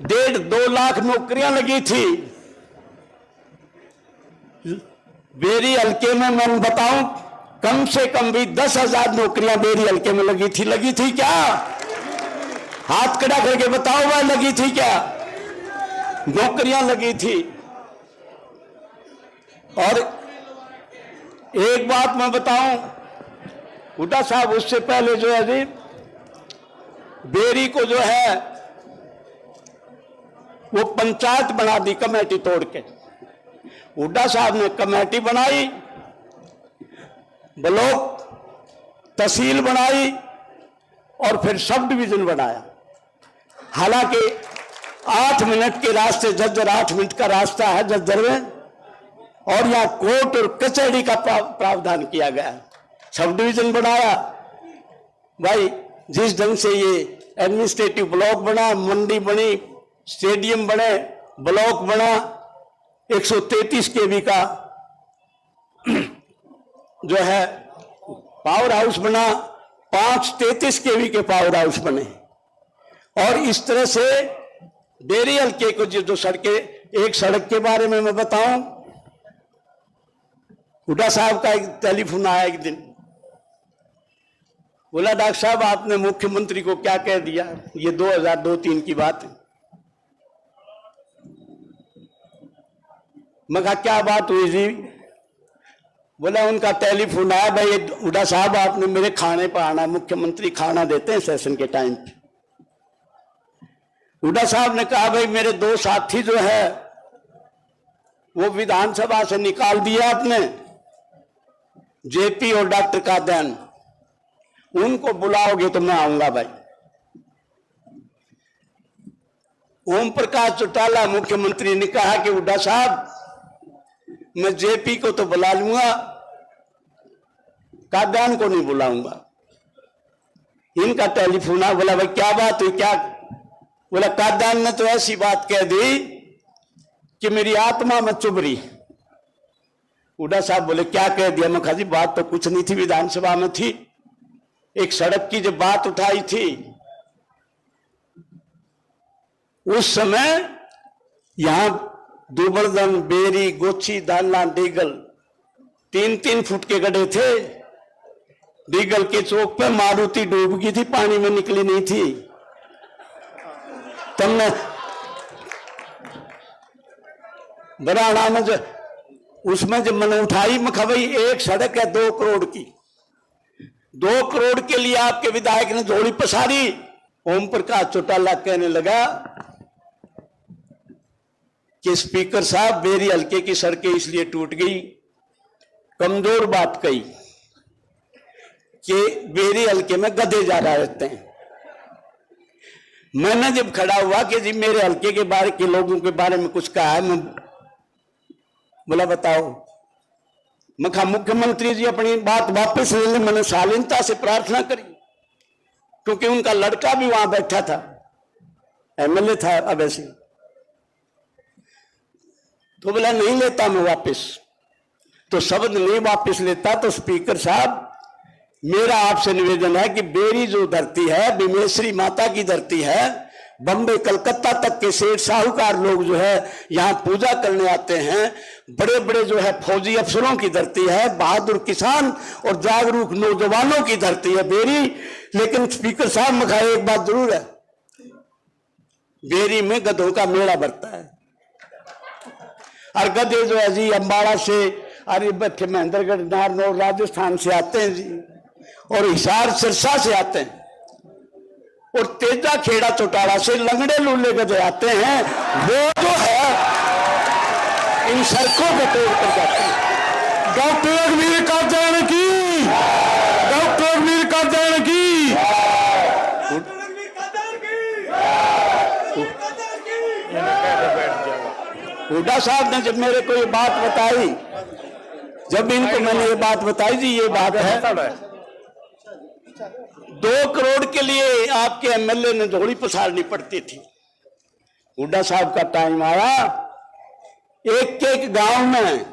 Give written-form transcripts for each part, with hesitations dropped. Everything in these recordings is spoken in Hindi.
1.5-2 लाख नौकरियां लगी थी बेरी हल्के में। मैं बताऊं, कम से कम भी 10,000 नौकरियां बेरी हल्के में लगी थी क्या? हाथ खड़ा करके बताओ भाई, लगी थी क्या? नौकरियां लगी थी। और एक बात मैं बताऊं, हुड्डा साहब उससे पहले जो है जी बेरी को जो है वो पंचायत बना दी कमेटी तोड़ के। हुड्डा साहब ने कमेटी बनाई, ब्लॉक तहसील बनाई और फिर सब डिवीजन बनाया। हालांकि 8 मिनट के रास्ते, झज्जर 8 मिनट का रास्ता है झज्जर में, और यहां कोर्ट और कचहरी का प्रावधान किया गया। सब डिवीजन बनाया भाई। जिस ढंग से ये एडमिनिस्ट्रेटिव ब्लॉक बना, मंडी बनी, स्टेडियम बने, ब्लॉक बना, 133 केवी का जो है पावर हाउस बना, 5 33 केवी के पावर हाउस बने। और इस तरह से बेरी हल्के को जो सड़कें, एक सड़क के बारे में मैं बताऊं, हुड्डा साहब का एक टेलीफोन आया एक दिन, बोला डॉक्टर साहब आपने मुख्यमंत्री को क्या कह दिया? ये 2002-03 की बात है। मैं कहा क्या बात हुई जी? बोला उनका टेलीफोन आया, भाई हुड्डा साहब आपने मेरे खाने पर आना, मुख्यमंत्री खाना देते हैं सेशन के टाइम पे। हुड्डा साहब ने कहा भाई मेरे 2 साथी जो है वो विधानसभा से निकाल दिया आपने, जेपी और डॉक्टर कादयान, उनको बुलाओगे तो मैं आऊंगा भाई। ओम प्रकाश चौटाला मुख्यमंत्री ने कहा कि हुड्डा साहब मैं जेपी को तो बुला लूंगा, कादयान को नहीं बुलाऊंगा। इनका टेलीफोन आ, बोला भाई क्या बात हुई क्या? बोला कादयान ने तो ऐसी बात कह दी कि मेरी आत्मा में चुभ रही। हुड्डा साहब बोले क्या कह दिया? मैं कहा जी बात तो कुछ नहीं थी, विधानसभा में थी, एक सड़क की जो बात उठाई थी उस समय यहां दुबरदन, बेरी, गोची, दाना, डीगल 3-3 फुट के गड्ढे थे। डीगल के चौक पे मारुति डूब गई थी, पानी में निकली नहीं थी। तुमने बराड़ा में जो उसमें जब मैंने उठाई, मैं कहा भाई एक सड़क है 2 करोड़ की, 2 करोड़ के लिए आपके विधायक ने झोली पसारी। ओम प्रकाश चौटाला कहने लगा कि स्पीकर साहब बेरी हल्के की सड़कें इसलिए टूट गई, कमजोर बात कही कि बेरी हल्के में गधे ज्यादा रहते हैं। मैंने जब खड़ा हुआ कि जी मेरे हल्के के बारे के लोगों के बारे में कुछ कहा है, मैं बोला बताओ। मैं कहा मुख्यमंत्री जी अपनी बात वापस ले लें। मैंने शालीनता से प्रार्थना करी क्योंकि उनका लड़का भी वहां बैठा था, एमएलए था अवैसी। तो बोला नहीं लेता मैं वापस। तो शब्द नहीं वापस लेता। तो स्पीकर साहब मेरा आपसे निवेदन है कि बेरी जो धरती है बिमेश्वरी माता की धरती है, बम्बई कलकत्ता तक के सेठ साहूकार लोग जो है यहाँ पूजा करने आते हैं, बड़े बड़े जो है फौजी अफसरों की धरती है, बहादुर किसान और जागरूक नौजवानों की धरती है बेरी। लेकिन स्पीकर साहब में कहा एक बात जरूर है, बेरी में गधों का मेला भरता है। और गधे जो है जी अम्बाड़ा से, अरे बैठे महेंद्रगढ़, नारनौल, राजस्थान से आते हैं जी, और हिसार सिरसा से आते हैं, और तेजा खेड़ा चौटाला से लंगड़े लूले गधे आते हैं। वो जो है इन सड़कों को तोड़ कर जाते हैं। डॉक्टर अग्निवीर कादयान की, डॉक्टर अग्निवीर कादयान की। हुड्डा साहब ने जब मेरे को ये बात बताई, जब इनको मैंने ये बात बताई जी ये बात है, 2 करोड़ के लिए आपके एमएलए ने झोली पसारनी पड़ती थी। हुड्डा साहब का टाइम आया, एक गांव में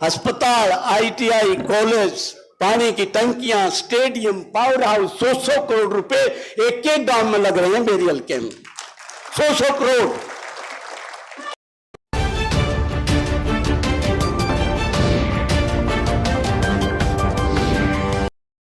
अस्पताल, आईटीआई, कॉलेज, पानी की टंकियां, स्टेडियम, पावर हाउस, 100 करोड़ रुपए एक एक गांव में लग रहे हैं मेरी हल्के में, 100 करोड़।